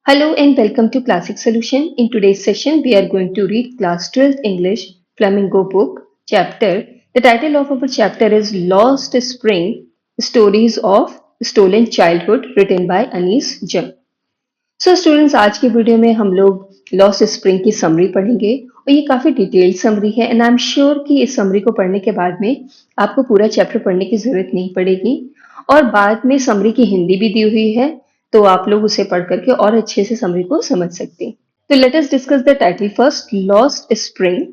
Hello and welcome to Classic Solution. In today's session, we are going to read Class 12th English Flamingo book chapter. The title of our chapter is Lost Spring Stories of Stolen Childhood written by Anis Jung. So students आज की video में हम लोग lost spring की summary पढ़ेंगे और ये काफी डिटेल्ड समरी है एंड आई एम श्योर कि इस समरी को पढ़ने के बाद में आपको पूरा चैप्टर पढ़ने की जरूरत नहीं पड़ेगी और बाद में समरी की हिंदी भी दी हुई है तो आप लोग उसे पढ़ करके और अच्छे से समरी को समझ सकते हैं। तो let us discuss the title first, lost spring.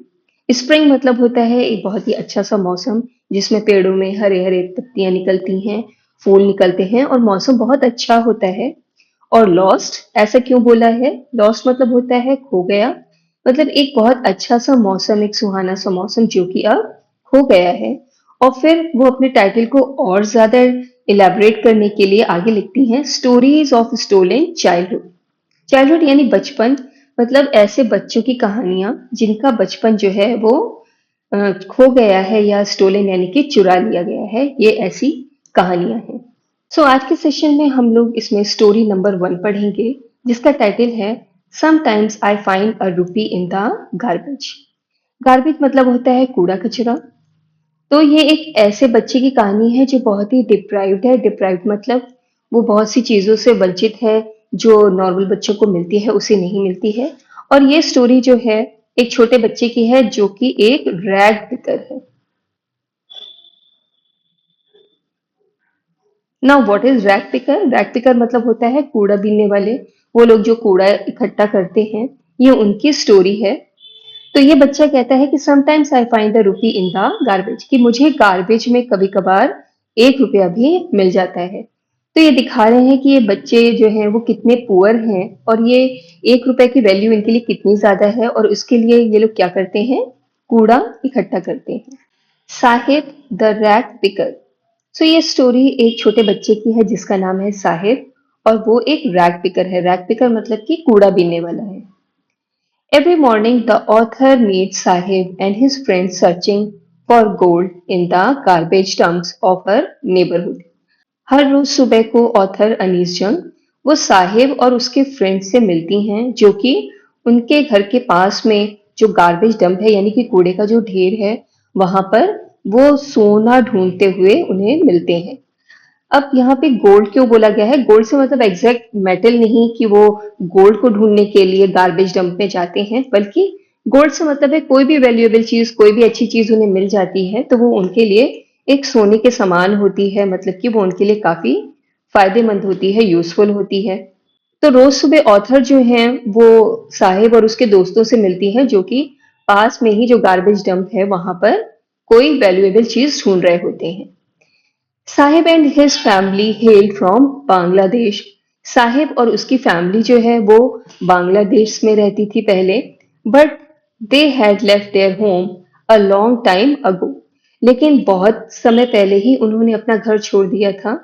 Spring मतलब होता है एक बहुत ही अच्छा सा मौसम जिसमें पेड़ों में हरे हरे पत्तियां निकलती हैं, फूल निकलते हैं और मौसम बहुत अच्छा होता है। और लॉस्ट ऐसा क्यों बोला है? लॉस्ट मतलब होता है खो गया, मतलब एक बहुत अच्छा सा मौसम, एक सुहाना सा मौसम जो कि अब खो गया है। और फिर वो अपने टाइटल को और ज्यादा इलेबोरेट करने के लिए आगे लिखती हैं stories of stolen childhood. Childhood यानी बचपन, मतलब ऐसे बच्चों की कहानियां जिनका बचपन जो है वो खो गया है या स्टोलन यानी कि चुरा लिया गया है, ये ऐसी कहानियां हैं। सो आज के सेशन में हम लोग इसमें स्टोरी नंबर 1 पढ़ेंगे जिसका टाइटल है समटाइम्स आई फाइंड अ रूपी इन द गार्बेज। गार्बेज मतलब होता है कूड़ा कचरा। तो ये एक ऐसे बच्चे की कहानी है जो बहुत ही डिप्राइव्ड है। डिप्राइव्ड मतलब वो बहुत सी चीजों से वंचित है जो नॉर्मल बच्चों को मिलती है उसे नहीं मिलती है। और ये स्टोरी जो है एक छोटे बच्चे की है जो कि एक रैग पिकर है। Now what is rag picker? Rag picker मतलब होता है कूड़ा बीनने वाले, वो लोग जो कूड़ा इकट्ठा करते हैं, ये उनकी स्टोरी है। तो ये बच्चा कहता है कि sometimes I find the rupee in the garbage, कि मुझे गार्बेज में कभी कभार 1 रुपया भी मिल जाता है। तो ये दिखा रहे हैं कि ये बच्चे जो हैं वो कितने पुअर हैं और ये 1 रुपए की वैल्यू इनके लिए कितनी ज्यादा है और उसके लिए ये लोग क्या करते हैं, कूड़ा इकट्ठा करते हैं। Saheb the rag picker. So ये स्टोरी एक छोटे बच्चे की है जिसका नाम है साहिब और वो एक रैग पिकर है। रैग पिकर मतलब कि कूड़ा बीनने वाला है। Every morning, the author meets Sahib and his friends searching for gold in the garbage dumps of her neighborhood. हर रोज सुबह को ऑथर अनीस जंग वो साहिब और उसके फ्रेंड से मिलती हैं जो कि उनके घर के पास में जो गार्बेज डंप है यानी कि कूड़े का जो ढेर है वहां पर वो सोना ढूंढते हुए उन्हें मिलते हैं। अब यहाँ पे गोल्ड क्यों बोला गया है? गोल्ड से मतलब एग्जैक्ट मेटल नहीं कि वो गोल्ड को ढूंढने के लिए गार्बेज डंप में जाते हैं, बल्कि गोल्ड से मतलब है कोई भी वैल्यूएबल चीज, कोई भी अच्छी चीज उन्हें मिल जाती है तो वो उनके लिए एक सोने के समान होती है, मतलब कि वो उनके लिए काफी फायदेमंद होती है, यूजफुल होती है। तो रोज सुबह ऑथर जो हैं वो साहिब और उसके दोस्तों से मिलती हैं जो कि पास में ही जो गार्बेज डंप है वहां पर कोई वैल्यूएबल चीज ढूंढ रहे होते हैं। Sahib and his family hello from Bangladesh. Sahib और उसकी फैमिली जो है वो बांग्लादेश में रहती थी पहले, but they had left their home a long time ago. लेकिन बहुत समय पहले ही उन्होंने अपना घर छोड़ दिया था।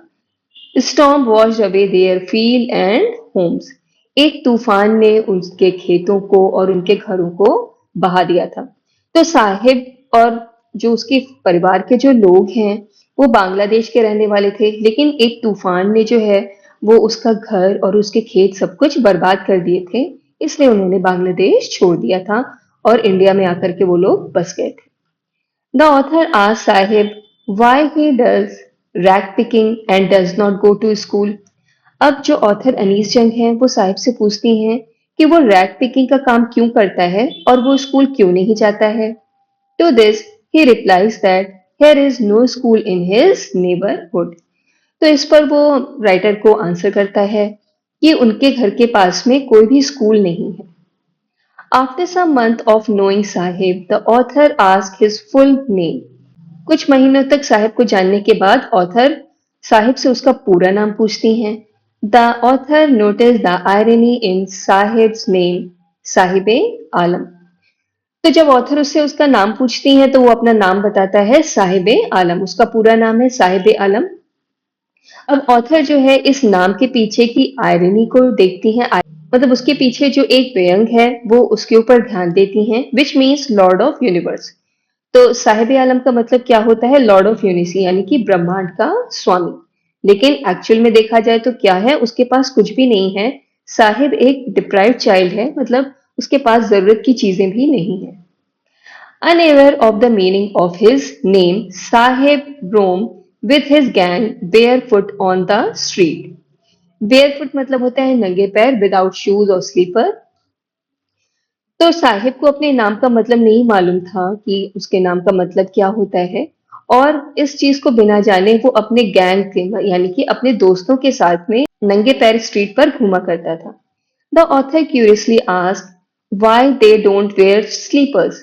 Storm washed away their field and homes. एक तूफान ने उनके खेतों को और उनके घरों को बहा दिया था। तो साहिब और जो उसके परिवार के जो लोग हैं वो बांग्लादेश के रहने वाले थे, लेकिन एक तूफान ने जो है वो उसका घर और उसके खेत सब कुछ बर्बाद कर दिए थे, इसलिए उन्होंने बांग्लादेश छोड़ दिया था और इंडिया में आकर के वो लोग बस गए थे। The author asks Sahib why he does rag picking and does not go to school. अब जो ऑथर अनीस जंग हैं वो साहिब से पूछती हैं कि वो रैग पिकिंग का काम क्यों करता है और वो स्कूल क्यों नहीं जाता है। To this he replies that here is no school in his neighborhood. तो इस पर वो राइटर को आंसर करता है कि उनके घर के पास में कोई भी स्कूल नहीं है। After some month of knowing Sahib, the author asked his full name. कुछ महीनों तक साहिब को जानने के बाद ऑथर साहिब से उसका पूरा नाम पूछती हैं। The author notice the irony in Saheb's name, Sahebe Alam. तो जब ऑथर उससे उसका नाम पूछती हैं तो वो अपना नाम बताता है साहिबे आलम, उसका पूरा नाम है साहिबे आलम। अब ऑथर जो है इस नाम के पीछे की आयरनी को देखती हैं, मतलब उसके पीछे जो एक व्यंग है वो उसके ऊपर ध्यान देती हैं, which means Lord of universe. तो साहिब आलम का मतलब क्या होता है? लॉर्ड ऑफ यूनिसी यानी कि ब्रह्मांड का स्वामी। लेकिन एक्चुअल में देखा जाए तो क्या है, उसके पास कुछ भी नहीं है, साहिब एक डिप्राइव्ड चाइल्ड है, मतलब उसके पास जरूरत की चीजें भी नहीं है। Unaware of the meaning of his name, Sahib roamed with his gang barefoot on the street. Barefoot मतलब होता है नंगे पैर, without shoes और slipper। तो साहिब को अपने नाम का मतलब नहीं मालूम था कि उसके नाम का मतलब क्या होता है, और इस चीज को बिना जाने वो अपने गैंग के यानी कि अपने दोस्तों के साथ में नंगे पैर स्ट्रीट पर घूमा करता था। The author curiously asked why they don't wear slippers.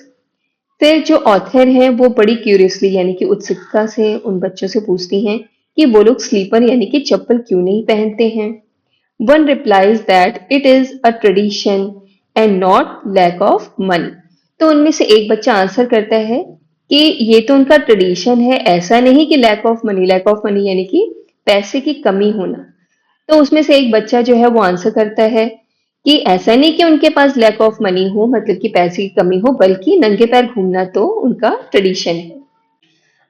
फिर जो ऑथर हैं वो बड़ी क्यूरियसली यानी कि उत्सुकता से उन बच्चों से पूछती हैं कि वो लोग स्लीपर यानी कि चप्पल क्यों नहीं पहनते हैं। One replies that it is a tradition and not lack of money. तो उनमें से एक बच्चा आंसर करता है कि ये तो उनका ट्रेडिशन है, ऐसा नहीं कि lack of money. Lack of money यानी कि पैसे की कमी होना। तो उसमें से एक बच्चा जो है वो आंसर करता है कि ऐसा नहीं कि उनके पास लैक ऑफ मनी हो, मतलब कि पैसे की कमी हो, बल्कि नंगे पैर घूमना तो उनका ट्रेडिशन है।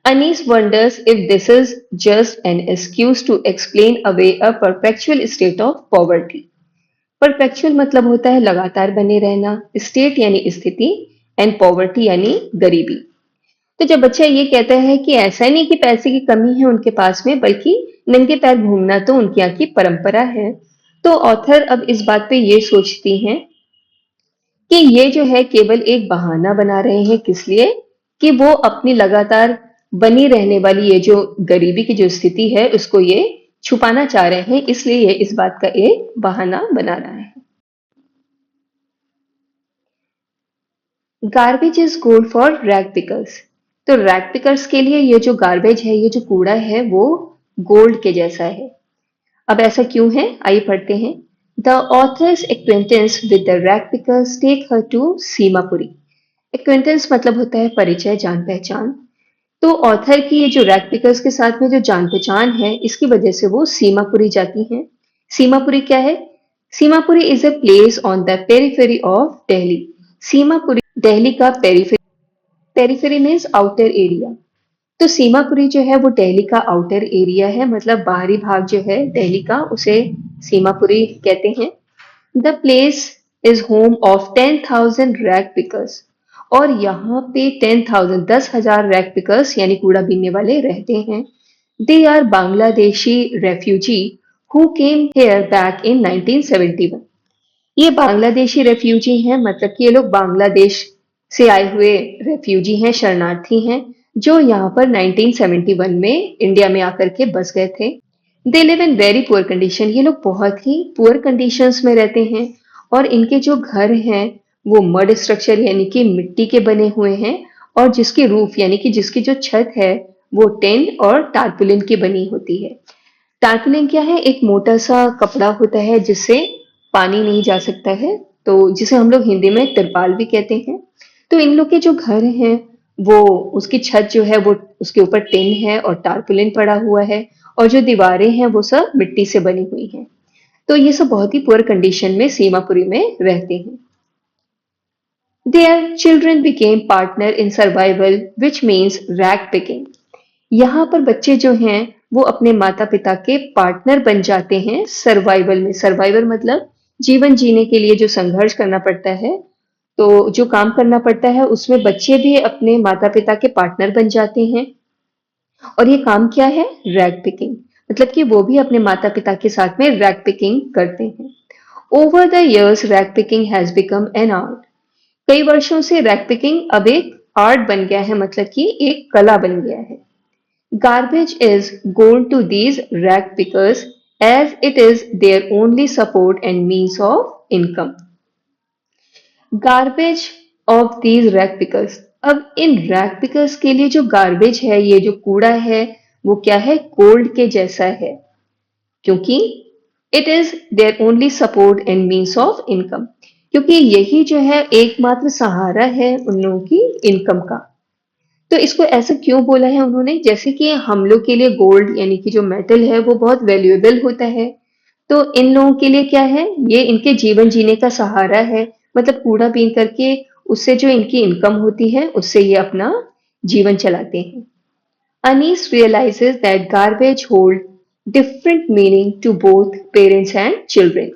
Anis wonders if this is just an excuse to explain away a perpetual state of poverty. Perpetual मतलब होता है लगातार बने रहना, स्टेट यानी स्थिति, एंड पॉवर्टी यानी गरीबी। तो जब बच्चा ये कहता है कि ऐसा नहीं कि पैसे की कमी है उनके पास में, बल्कि नंगे पैर घूमना तो उनके यहाँ की परंपरा है, तो ऑथर अब इस बात पे ये सोचती हैं कि ये जो है केवल एक बहाना बना रहे हैं, किस लिए कि वो अपनी लगातार बनी रहने वाली ये जो गरीबी की जो स्थिति है उसको ये छुपाना चाह रहे हैं, इसलिए ये इस बात का एक बहाना बना रहा है। Garbage is gold for rag pickers. तो रैग पिकर्स के लिए ये जो गार्बेज है, ये जो कूड़ा है, वो गोल्ड के जैसा है। अब ऐसा क्यों है, आइए पढ़ते हैं। The author's acquaintance with the rag pickers take her to Seemapuri. Acquaintance मतलब होता है परिचय, जान पहचान। तो ऑथर की ये जो रैग पिकर्स के साथ में जो जान पहचान है, इसकी वजह से वो सीमापुरी जाती हैं। सीमापुरी क्या है? Seemapuri is a place on the periphery of Delhi. Seemapuri Delhi का periphery, periphery means outer area. तो सीमापुरी जो है वो दिल्ली का आउटर एरिया है, मतलब बाहरी भाग जो है दिल्ली का, उसे सीमापुरी कहते हैं। The place is home of 10,000 rag pickers. और यहाँ पे 10,000 10,000 रैग पिकर्स यानी कूड़ा बीनने वाले रहते हैं। They are Bangladeshi refugee who came here back in 1971। ये बांग्लादेशी रेफ्यूजी हैं, मतलब कि ये लोग बांग्लादेश से आए हुए रेफ्यूजी हैं, शरणार्थी हैं, जो यहाँ पर 1971 में इंडिया में आकर के बस गए थे। They live in very poor condition. ये लोग बहुत ही पुअर कंडीशंस में रहते हैं, और इनके जो घर हैं वो मड स्ट्रक्चर यानी कि मिट्टी के बने हुए हैं, और जिसकी रूफ यानी कि जिसकी जो छत है वो टेन और टारपुलिन की बनी होती है। टारपुलिन क्या है? एक मोटा सा कपड़ा होता है जिससे पानी नहीं जा सकता है, तो जिसे हम लोग हिंदी में तिरपाल भी कहते हैं। तो इन लोग के जो घर हैं वो, उसकी छत जो है वो उसके ऊपर टिन है और टारपुलिन पड़ा हुआ है, और जो दीवारें हैं वो सब मिट्टी से बनी हुई हैं। तो ये सब बहुत ही पुअर कंडीशन में सीमापुरी में रहते हैं। Their children became partner in survival, which means rag picking. यहाँ पर बच्चे जो हैं वो अपने माता पिता के पार्टनर बन जाते हैं सर्वाइवल में। सर्वाइवल मतलब जीवन जीने के लिए जो संघर्ष करना पड़ता है, तो जो काम करना पड़ता है उसमें बच्चे भी अपने माता पिता के पार्टनर बन जाते हैं। और ये काम क्या है? Rag picking. मतलब कि वो भी अपने माता पिता के साथ में रैग पिकिंग करते हैं। Over the years rag picking has become an art. कई वर्षों से रैग पिकिंग अब एक आर्ट बन गया है, मतलब कि एक कला बन गया है। Garbage is gold to these rag pickers as it is their only support and means of income. Garbage of these rag pickers. अब इन रैग पिकर्स के लिए जो गार्बेज है, ये जो कूड़ा है, वो क्या है? गोल्ड के जैसा है, क्योंकि it is their only support and means of income. क्योंकि यही जो है एकमात्र सहारा है उन लोगों की इनकम का। तो इसको ऐसा क्यों बोला है उन्होंने? जैसे कि हम लोग के लिए गोल्ड यानी कि जो मेटल है वो बहुत वैल्यूएबल होता है, तो इन लोगों के लिए क्या है? ये इनके जीवन जीने का सहारा है। मतलब कूड़ा बीन करके उससे जो इनकी इनकम होती है उससे ये अपना जीवन चलाते हैं। Anees realizes that garbage hold different meaning to both parents and children.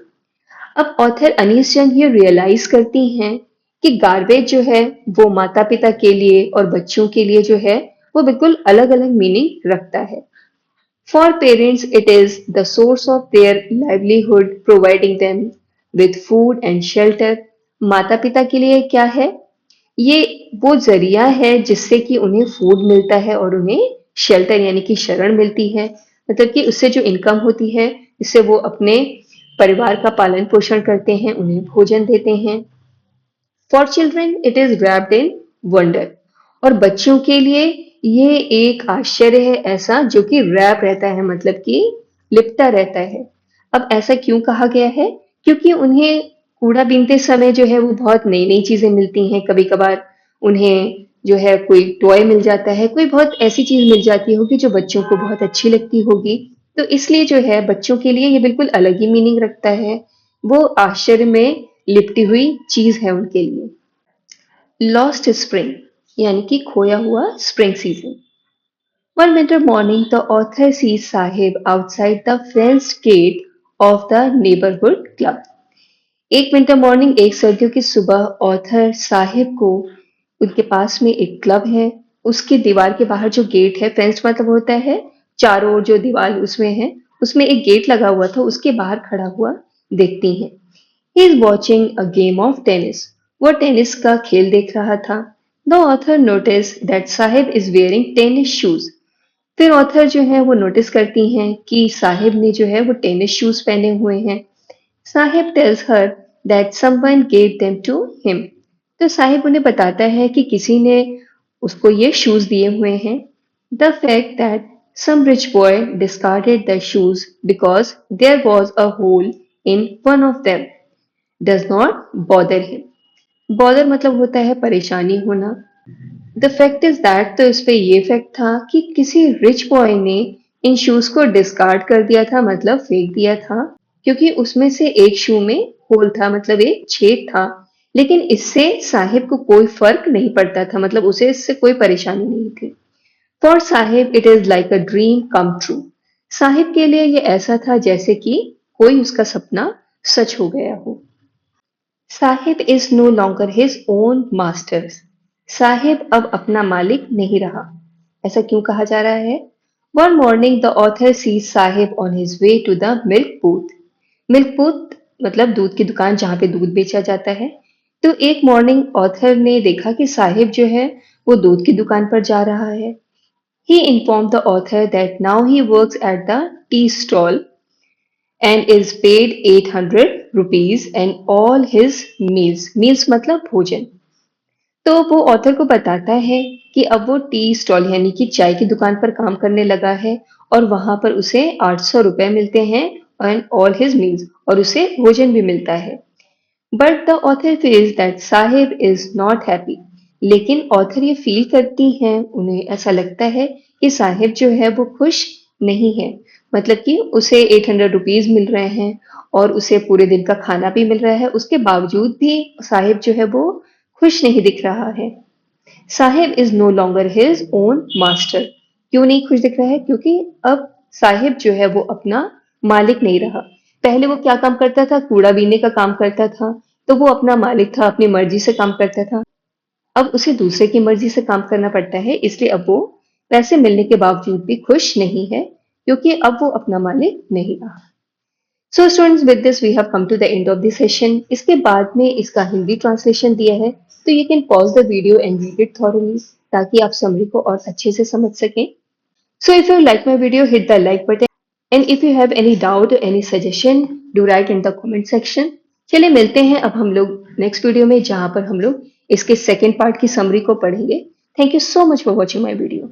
अब ऑथर अनीस जंग ये रियलाइज करती हैं कि गार्बेज जो है वो माता पिता के लिए और बच्चों के लिए जो है वो बिल्कुल अलग अलग मीनिंग रखता है। For parents it is the source of their livelihood providing them with food and shelter. माता पिता के लिए क्या है, ये वो जरिया है जिससे कि उन्हें फूड मिलता है और उन्हें शेल्टर यानी कि शरण मिलती है। मतलब कि उससे जो इनकम होती है इससे वो अपने परिवार का पालन पोषण करते हैं, उन्हें भोजन देते हैं। For children it is wrapped in wonder. और बच्चों के लिए ये एक आश्चर्य है ऐसा जो कि रैप रहता है, मतलब कि लिपटा रहता है। अब ऐसा क्यों कहा गया है, क्योंकि उन्हें कूड़ा बीनते समय जो है वो बहुत नई नई चीजें मिलती हैं। कभी कभार उन्हें जो है कोई टॉय मिल जाता है, कोई बहुत ऐसी चीज मिल जाती होगी जो बच्चों को बहुत अच्छी लगती होगी। तो इसलिए जो है बच्चों के लिए ये बिल्कुल अलग ही मीनिंग रखता है। वो आश्चर्य में लिपटी हुई चीज है उनके लिए। लॉस्ट स्प्रिंग यानी कि खोया हुआ spring season. One winter morning, the author sees Sahib outside the fenced gate of the neighborhood club. एक विंटर मॉर्निंग, एक सर्दियों की सुबह, ऑथर साहिब को उनके पास में एक क्लब है, उसकी दीवार के बाहर जो गेट है, फेंस मतलब होता है चारों ओर जो दीवार उसमें है, उसमें एक गेट लगा हुआ था, उसके बाहर खड़ा हुआ देखती हैं। He is watching a game of tennis. वो टेनिस का खेल देख रहा था। The author notice that Sahib is wearing tennis shoes. फिर ऑथर जो है वो नोटिस करती हैं कि साहिब ने जो है वो टेनिस शूज पहने हुए हैं। Saheb tells her that someone gave them to him. तो साहिब उन्हें बताता है कि किसी ने उसको ये शूज दिए हुए हैं। The fact that some rich boy discarded the shoes because there was a hole in one of them does not bother him. Bother मतलब होता है परेशानी होना। द फैक्ट इज दैट, तो इस पे ये फैक्ट था कि किसी रिच बॉय ने इन शूज को डिस्कार्ड कर दिया था, मतलब फेंक दिया था, क्योंकि उसमें से एक शू में होल था, मतलब एक छेद था। लेकिन इससे साहिब को कोई फर्क नहीं पड़ता था, मतलब उसे इससे कोई परेशानी नहीं थी। For Sahib it is like a dream come true. Sahib के लिए ये ऐसा था जैसे कि कोई उसका सपना सच हो गया हो। Saheb is no longer his own master. Saheb अब अपना मालिक नहीं रहा। ऐसा क्यों कहा जा रहा है? One morning the author sees Saheb on his way to the milk booth. Milk booth मतलब दूध की दुकान जहां पे दूध बेचा जाता है। तो एक मॉर्निंग ऑथर ने देखा कि साहिब जो है वो दूध की दुकान पर जा रहा है। He inform the author that now he works at the tea stall and is paid 800 rupees and all his meals मतलब भोजन। तो वो ऑथर को बताता है कि अब वो टी स्टॉल यानी कि चाय की दुकान पर काम करने लगा है और वहां पर उसे 800 रुपए मिलते हैं एंड ऑल हिज मील्स, और उसे भोजन भी मिलता है। But the author feels that Sahib is not happy. लेकिन ऑथर ये फील करती हैं, उन्हें ऐसा लगता है कि साहिब जो है वो खुश नहीं है। मतलब कि उसे 800 रुपीज मिल रहे हैं और उसे पूरे दिन का खाना भी मिल रहा है, उसके बावजूद भी साहिब जो है वो खुश नहीं दिख रहा है। Saheb is no longer his own master. क्यों नहीं खुश दिख रहा है? क्योंकि अब साहिब जो है वो अपना मालिक नहीं रहा। पहले वो क्या काम करता था? कूड़ा बीनने का काम करता था, तो वो अपना मालिक था, अपनी मर्जी से काम करता था। अब उसे दूसरे की मर्जी से काम करना पड़ता है, इसलिए अब वो पैसे मिलने के बावजूद भी खुश नहीं है, क्योंकि अब वो अपना मालिक नहीं रहा। So students, with this we have come to the end of the session. इसके बाद में इसका हिंदी ट्रांसलेशन दिया है, तो you can pause the video and read it thoroughly, ताकि आप समरी को और अच्छे से समझ सकें। So if you like my video, hit the like button, and if you have any doubt or any suggestion, do write in the comment section. चलिए मिलते हैं अब हम लोग नेक्स्ट वीडियो में, जहां पर हम लोग इसके सेकेंड पार्ट की समरी को पढ़ेंगे। Thank you so much for watching my video.